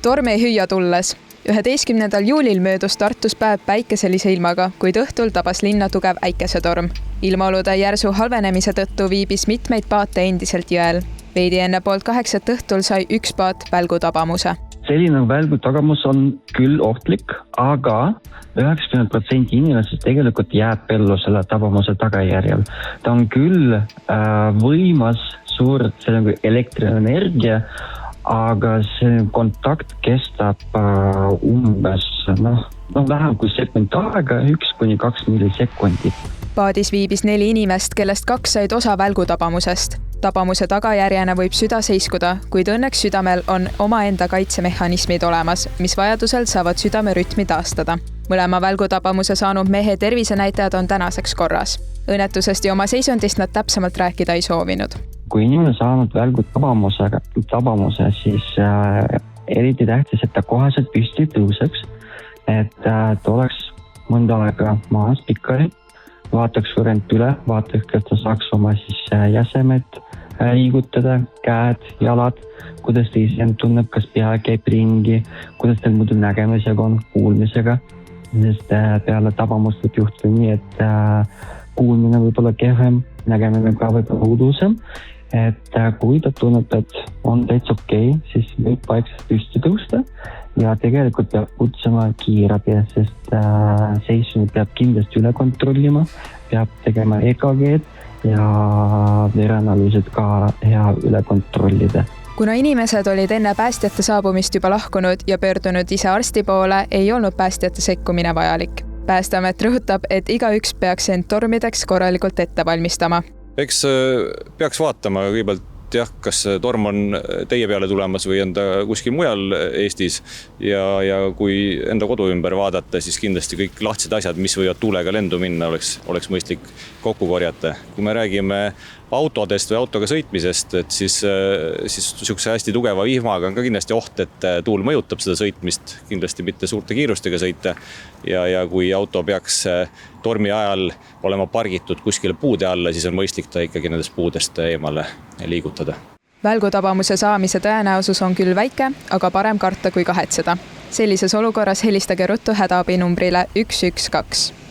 Torm ei hüüa tulles. 11. juulil möödus Tartus päev päikeselise ilmaga, kuid õhtul tabas linna tugev äikesetorm. Ilmaolude järsu halvenemise tõttu viibis mitmeid paate endiselt jõel. Veidi enne 7:30 õhtul sai üks paat välgutabamuse. Selline välgutabamus on küll ohtlik, aga 90% inimesest tegelikult jääb ellu selle tabamuse tagajärjel. Ta on küll võimas suur elektrienergia, aga see kontakt kestab umbes vähem kui sekund aega, 1-2 millisekundit. Paadis viibis 4 inimest, kellest 2 said osa välgutabamusest. Tabamuse tagajärjena võib süda seiskuda, kuid õnneks südamel on omaenda kaitsemehhanismid olemas, mis vajadusel saavad südame rütmi taastada. Mõlema välgutabamuse saanud mehe tervisenäitajad on tänaseks korras. Õnnetusest ja oma seisundist nad täpsemalt rääkida ei soovinud. Kui inimene saanud välgutabamuse, siis eriti tähtis, et ta koheselt püsti tõuseks, et ta oleks mõnda aega maas pikali, vaataks kõrent üle, vaataks, kas ta saaks oma jäsemed liigutada, käed, jalad, kuidas ta ise tunneb, kas pea käib ringi, kuidas ta muidu nägemisega on, kuulmisega, sest peale tabamust võib juhtuda nii, et kuulmine võib olla kehvem, nägemine ka võib olla udusem, et kui ta tunneb, et on täitsa okei, siis võib vaikselt püsti tõusta ja tegelikult peab kutsuma kiirabi, sest seisund peab kindlasti üle kontrollima, peab tegema EKG-d ja vereanalüüsid ka hea üle kontrollida. Kuna inimesed olid enne päästjate saabumist juba lahkunud ja pöördunud ise arsti poole, ei olnud päästjate sekkumine vajalik. Päästeamet rõhutab, et igaüks peaks end tormideks korralikult ette valmistama. Eks peaks vaatama kõigepealt, kas torm on teie peale tulemas või on ta kuskil mujal Eestis ja kui enda kodu ümber vaadata, siis kindlasti kõik lahtised asjad, mis võivad tuulega lendu minna, oleks mõistlik kokku korjata. Kui me räägime autodest või autoga sõitmisest, et siis niisuguse hästi tugeva vihmaga on ka kindlasti oht, et tuul mõjutab seda sõitmist, kindlasti mitte suurte kiirustega sõita ja kui auto peaks tormi ajal olema pargitud kuskile puude alla, siis on mõistlik ta ikkagi nendest puudest eemale liigutada. Välgutabamuse saamise tõenäosus on küll väike, aga parem karta kui kahetseda. Sellises olukorras helistage ruttu hädaabinumbrile 112.